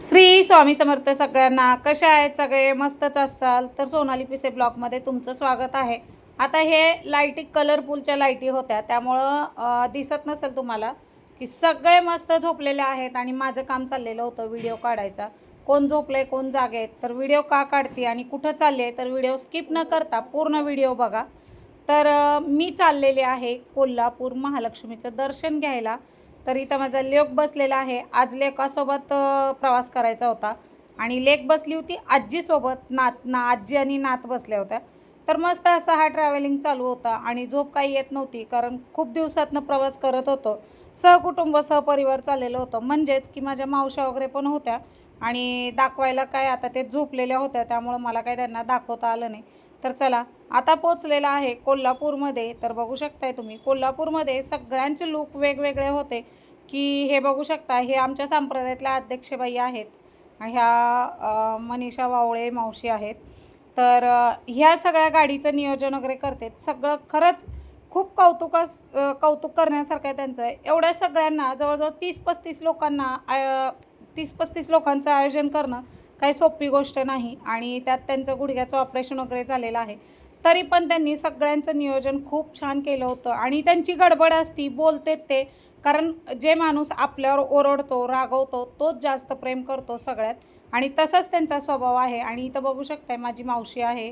श्री स्वामी समर्थ सगळ्यांना. कशा आहेत सगळे? मस्तच असाल तर सोनाली पिसे ब्लॉगमध्ये तुमचं स्वागत आहे. आता हे लाईटी कलरफुलच्या लाईटी होत्या त्यामुळं दिसत नसेल तुम्हाला की सगळे मस्त झोपलेले आहेत आणि माझं काम चाललेलं होतं व्हिडिओ काढायचा. कोण झोपले कोण जागे तर व्हिडिओ का काढते आणि कुठं चालले तर व्हिडिओ स्किप न करता पूर्ण व्हिडिओ बघा. तर मी चाललेले आहे कोल्हापूर महालक्ष्मीचं दर्शन घ्यायला. तर इथं माझा लेक बसलेला आहे. आज लेकासोबत प्रवास करायचा होता आणि लेक बसली होती आजीसोबत. आजी आणि नात बसल्या होत्या. तर मस्त असा हा ट्रॅव्हलिंग चालू होता आणि झोप काही येत नव्हती कारण खूप दिवसातनं प्रवास करत होतो. सहकुटुंब सहपरिवार चाललेलं होतं, म्हणजेच की माझ्या मावश्या वगैरे पण होत्या आणि दाखवायला काय आता ते झोपलेल्या होत्या त्यामुळं मला काय त्यांना दाखवता आलं नाही. तर चला आता पोचलेला आहे कोल्हापूरमध्ये. तर बघू शकताय तुम्ही कोल्हापूरमध्ये सगळ्यांचे लूक वेगवेगळे होते की हे बघू शकता. हे आमच्या संप्रदायातल्या अध्यक्षबाई आहेत, ह्या मनीषा वावळे मावशी आहेत. तर ह्या सगळ्या गाडीचं नियोजन वगैरे करते. सगळं खरंच खूप कौतुक करण्यासारखं आहे त्यांचं. एवढ्या सगळ्यांना जवळजवळ 30-35 लोकांना 30-35 लोकांचं आयोजन करणं काही सोपी गोष्ट नाही आणि त्यात त्यांचं गुडघ्याचं ऑपरेशन वगैरे झालेलं आहे. तरी पण त्यांनी सगळ्यांचं नियोजन खूप छान केलं होतं आणि त्यांची गडबड असती बोलतेत ते. कारण जे माणूस आपल्यावर ओरडतो रागवतो तोच जास्त प्रेम करतो सगळ्यात आणि तसाच त्यांचा स्वभाव आहे. आणि इथं बघू शकताय माझी मावशी आहे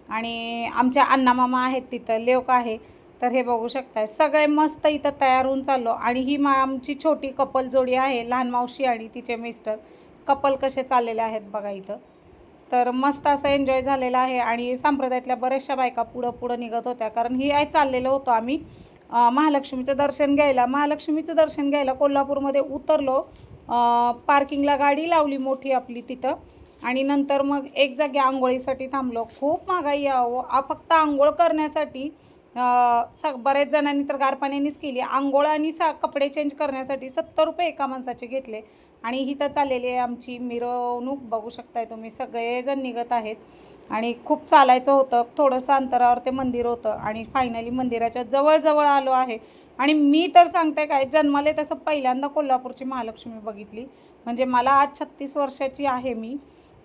आणि आमच्या अण्णामामा आहेत, तिथं लेक आहे. तर हे बघू शकताय सगळे मस्त इथं तयार होऊन चाललो आणि ही आमची छोटी कपल जोडी आहे, लहान मावशी आणि तिचे मिस्टर. कपल कसे चाललेले आहेत बघा इथं. तर मस्त असं एन्जॉय झालेला आहे आणि संप्रदायातल्या बऱ्याचशा बायका पुढं निघत होत्या कारण ही चाललेलो होतो आम्ही महालक्ष्मीचं दर्शन घ्यायला कोल्हापूरमध्ये उतरलो. पार्किंगला गाडी लावली मोठी आपली तिथं आणि नंतर मग एक जागी आंघोळीसाठी थांबलो. खूप महागाई फक्त आंघोळ करण्यासाठी बरेच जणांनी तर गार पाण्यानेच केली आंघोळ आणि कपडे चेंज करण्यासाठी 70 रुपये एका माणसाचे घेतले. आणि इथं चाललेली आहे आमची मिरवणूक. बघू शकताय तुम्ही सगळेजण निघत आहेत आणि खूप चालायचं होतं. थोडंसं अंतरावर ते मंदिर होतं आणि फायनली मंदिराच्या जवळ आलो आहे. आणि मी तर सांगते काय, जन्माले तसं पहिल्यांदा कोल्हापूरची महालक्ष्मी बघितली. म्हणजे मला आज 36 वर्षाची आहे मी.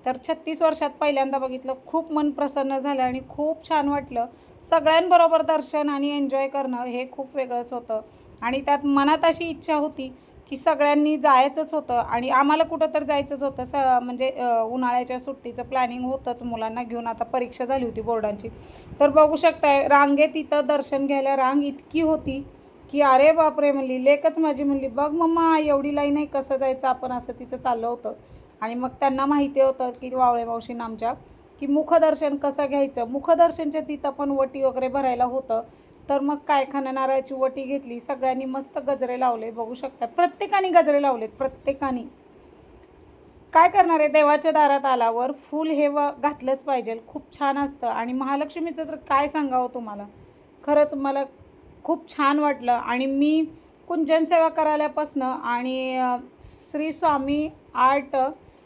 तर 36 वर्षात पहिल्यांदा बघितलं. खूप मन प्रसन्न झालं आणि खूप छान वाटलं. सगळ्यांबरोबर दर्शन आणि एन्जॉय करणं हे खूप वेगळंच होतं आणि त्यात मनात अशी इच्छा होती की सगळ्यांनी जायचंच होतं आणि आम्हाला कुठं तर जायचंच होतं. म्हणजे उन्हाळ्याच्या सुट्टीचं प्लॅनिंग होतंच मुलांना घेऊन. आता परीक्षा झाली होती बोर्डांची. तर बघू शकताय रांगेत इथं दर्शन घ्यायला रांग इतकी होती की अरे बापरे, म्हणली लेकच माझी म्हणली बघ मम्मा एवढी लाईन आहे कसं जायचं आपण, असं तिचं चाललं होतं. आणि मग त्यांना माहिती होतं की वावळे मावशींना आमच्या की मुखदर्शन कसं घ्यायचं. मुखदर्शनच्या तिथं पण वटी वगैरे भरायला होतं. तर मग काय खाणं नारळाची वटी घेतली. सगळ्यांनी मस्त गजरे लावले. बघू शकता प्रत्येकाने गजरे लावलेत. प्रत्येकाने काय करणार आहे, देवाच्या दारात आल्यावर फूल हे घातलंच पाहिजे. खूप छान असतं आणि महालक्ष्मीचं तर काय सांगावं तुम्हाला. खरंच मला खूप छान वाटलं आणि मी कुंजन सेवा करायल्यापासनं आणि श्री स्वामी आर्ट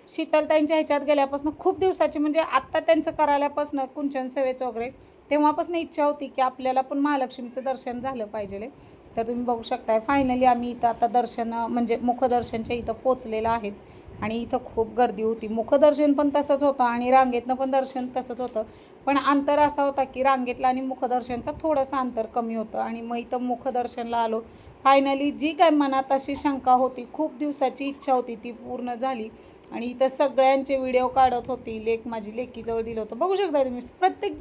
शीतलताईंच्या ह्याच्यात गेल्यापासून खूप दिवसाची, म्हणजे आत्ता त्यांचं करायल्यापासून कुंचन सेवेचं वगैरे तेव्हापासून इच्छा होती की आपल्याला पण महालक्ष्मीचं दर्शन झालं पाहिजे. तर तुम्ही बघू शकताय फायनली आम्ही इथं आता दर्शन म्हणजे मुखदर्शनच्या इथं पोचलेलं आहेत आणि इथं खूप गर्दी होती. मुखदर्शन पण तसंच होतं आणि रांगेतनं पण दर्शन तसंच होतं. पण अंतर असा होता की रांगेतला आणि मुखदर्शनचा थोडंसं अंतर कमी होतं आणि मग इथं मुखदर्शनला आलो. फायनली जी काय मनात अशी शंका होती, खूप दिवसाची इच्छा होती, ती पूर्ण झाली. आणि इथं सगळ्यांचे व्हिडिओ काढत होती. माझी लेकीजवळ दिलं होतं. बघू शकता तुम्ही प्रत्येक